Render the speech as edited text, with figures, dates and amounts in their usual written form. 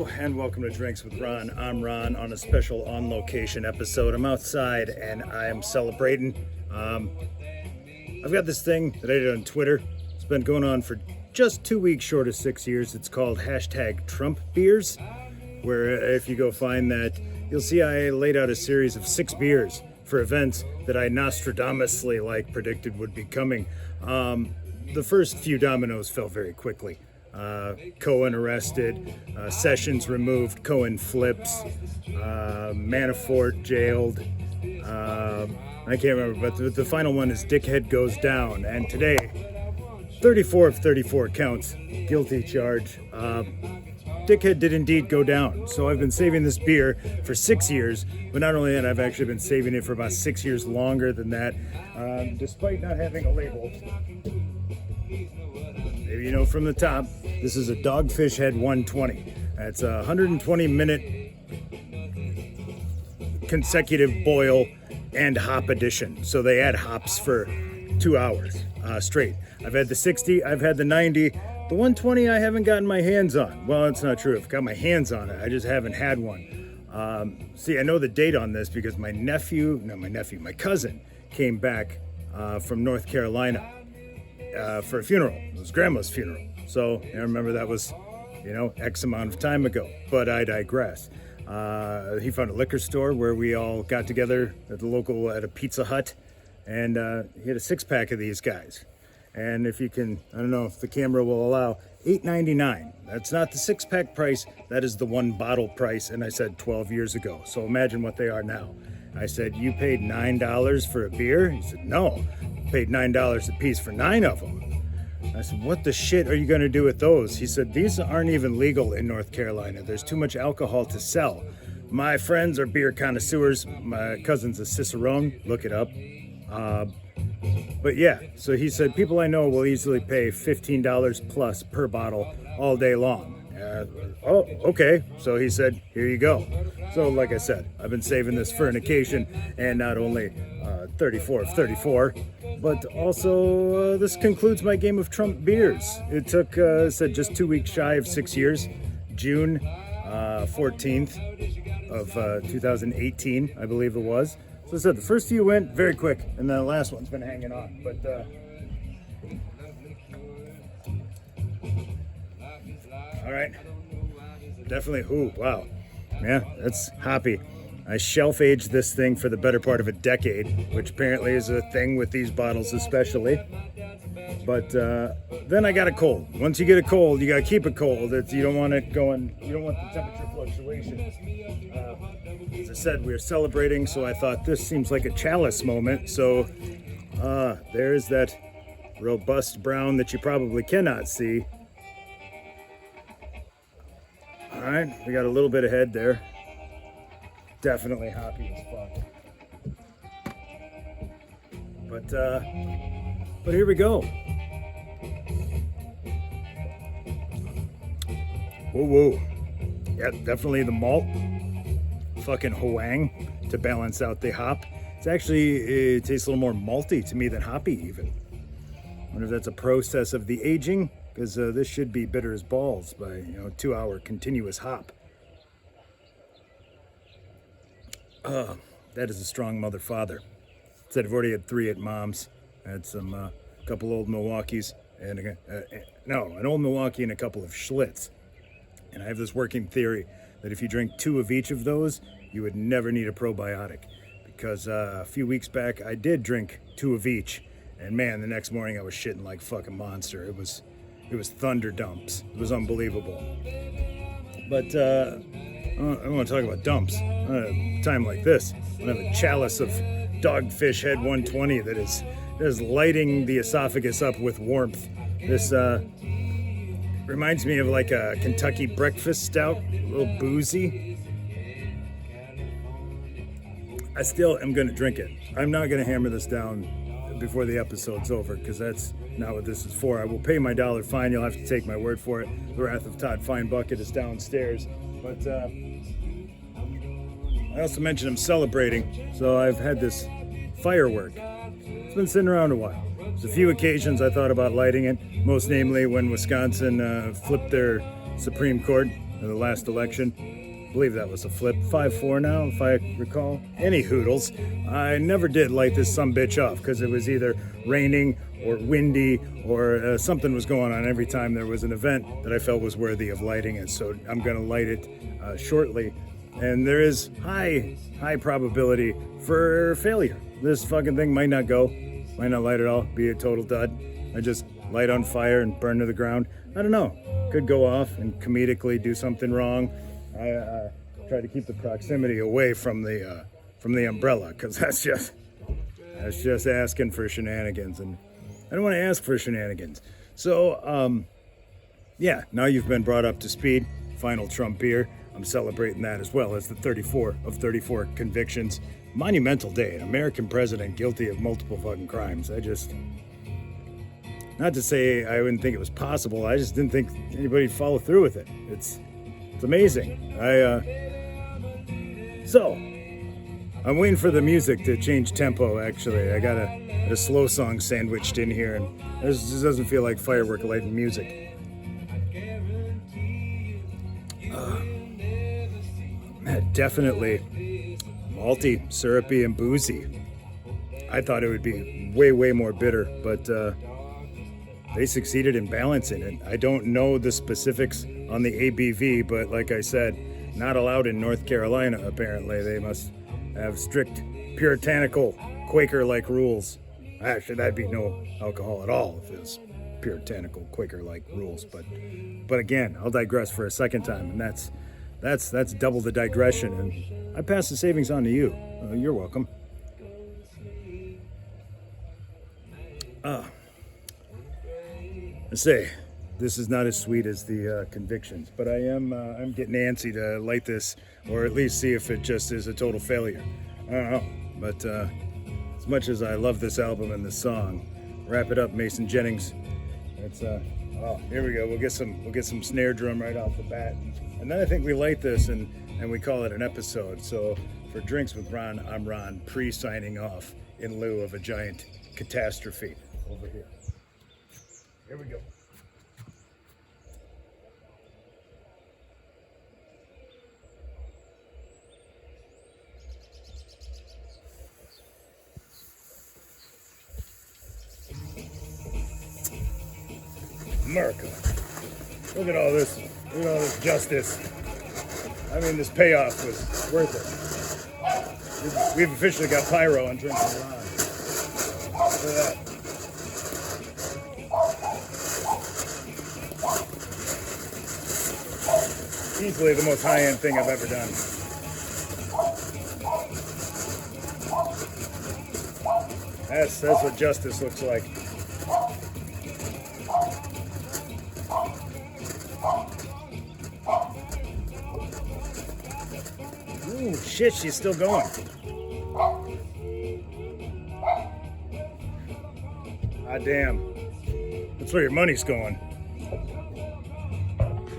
Hello and welcome to Drinks with Ron. I'm Ron on a special on location episode. I'm outside and I am celebrating. I've got this thing that I did on Twitter. It's been going on for just 2 weeks short of 6 years. It's called hashtag Trump Beers, where if you go find that, you'll see I laid out a series of 6 beers for events that I Nostradamusly predicted would be coming. The first few dominoes fell very quickly. Cohen arrested, Sessions removed, Cohen flips, Manafort jailed, I can't remember, but the final one is Dickhead goes down, and today, 34 of 34 counts, guilty charge. Dickhead did indeed go down, so I've been saving this beer for 6 years, but not only that, I've actually been saving it for about 6 years longer than that, despite not having a label. Maybe you know from the top, this is a Dogfish Head 120. It's a 120-minute consecutive boil and hop edition. So they add hops for 2 hours straight. I've had the 60, I've had the 90. The 120 I haven't gotten my hands on. Well, it's not true. I've got my hands on it. I just haven't had one. See, I know the date on this because my cousin came back from North Carolina for a funeral. It was grandma's funeral. So I remember that was, X amount of time ago. But I digress. He found a liquor store where we all got together at a Pizza Hut, and he had a 6-pack of these guys. And if you can, I don't know if the camera will allow, $8.99. That's not the 6-pack price. That is the 1 bottle price. And I said 12 years ago. So imagine what they are now. I said, you paid $9 for a beer? He said, no. Paid $9 a piece for 9 of them. I said, what the shit are you going to do with those? He said, these aren't even legal in North Carolina. There's too much alcohol to sell. My friends are beer connoisseurs. My cousin's a Cicerone. Look it up. But yeah, so he said, people I know will easily pay $15 plus per bottle all day long. Oh, okay. So he said, here you go. So like I said, I've been saving this for an occasion, and not only 34 of 34, but also this concludes my game of Trump beers. It took, said just 2 weeks shy of 6 years, June 14th of 2018, I believe it was. So I said the first few went very quick, and the last one's been hanging on. But all right, definitely. Ooh, wow, yeah, that's hoppy. I shelf-aged this thing for the better part of a decade, which apparently is a thing with these bottles especially. But then I got a cold. Once you get a cold, you got to keep it cold. You don't want it going, you don't want the temperature fluctuations. As I said, we're celebrating, so I thought this seems like a chalice moment. So there's that robust brown that you probably cannot see. All right, we got a little bit of head there. Definitely hoppy as fuck. But here we go. Whoa, whoa. Yeah, definitely the malt. Fucking Huang to balance out the hop. It tastes a little more malty to me than hoppy even. I wonder if that's a process of the aging, because this should be bitter as balls by 2 hour continuous hop. That is a strong mother father. Said I've already had 3 at mom's. I had some couple old Milwaukees and an old Milwaukee and a couple of Schlitz. And I have this working theory that if you drink 2 of each of those, you would never need a probiotic. Because a few weeks back, I did drink 2 of each, and man, the next morning I was shitting like fucking monster. It was thunder dumps. It was unbelievable. But I don't want to talk about dumps. At a time like this, I have a chalice of Dogfish Head 120 that is lighting the esophagus up with warmth. This reminds me of like a Kentucky breakfast stout, a little boozy. I still am going to drink it. I'm not going to hammer this down before the episode's over, because that's not what this is for. I will pay my $1 fine. You'll have to take my word for it. The Wrath of Todd Fine Bucket is downstairs. But I also mentioned I'm celebrating, so I've had this firework. It's been sitting around a while. There's a few occasions I thought about lighting it, most namely when Wisconsin flipped their Supreme Court in the last election. I believe that was a flip. 5-4 now, if I recall. Any hoodles. I never did light this sumbitch off because it was either raining or windy or something was going on every time there was an event that I felt was worthy of lighting it. So I'm going to light it shortly. And there is high probability for failure. This fucking thing might not go, might not light at all, be a total dud. I just light on fire and burn to the ground. I don't know. Could go off and comedically do something wrong. I try to keep the proximity away from the umbrella because that's just asking for shenanigans, and I don't want to ask for shenanigans. So yeah, now you've been brought up to speed. Final Trump beer. I'm celebrating that as well as the 34 of 34 convictions. Monumental day. An American president guilty of multiple fucking crimes. Not to say I wouldn't think it was possible. I just didn't think anybody'd follow through with it. It's amazing. So I'm waiting for the music to change tempo. Actually, I got a slow song sandwiched in here, and this just doesn't feel like firework lighting music. Definitely malty, syrupy, and boozy. I thought it would be way more bitter, but they succeeded in balancing it. I don't know the specifics on the ABV, but like I said, not allowed in North Carolina, apparently. They must have strict puritanical Quaker-like rules. Actually, that'd be no alcohol at all if it was puritanical Quaker-like rules. But again, I'll digress for a second time, and that's double the digression, and I pass the savings on to you. You're welcome. I say, this is not as sweet as the convictions, but I'm getting antsy to light this, or at least see if it just is a total failure. I don't know, but as much as I love this album and this song, wrap it up, Mason Jennings. It's here we go. We'll get some snare drum right off the bat, and then I think we light this and we call it an episode. So for Drinks with Ron, I'm Ron, pre-signing off in lieu of a giant catastrophe over here. Here we go. America. Look at all this. Look at all this justice. I mean, this payoff was worth it. We've officially got pyro on Drinks with Ron. Look at that. Easily the most high-end thing I've ever done. That's what justice looks like. Ooh, shit, she's still going. Ah, damn. That's where your money's going.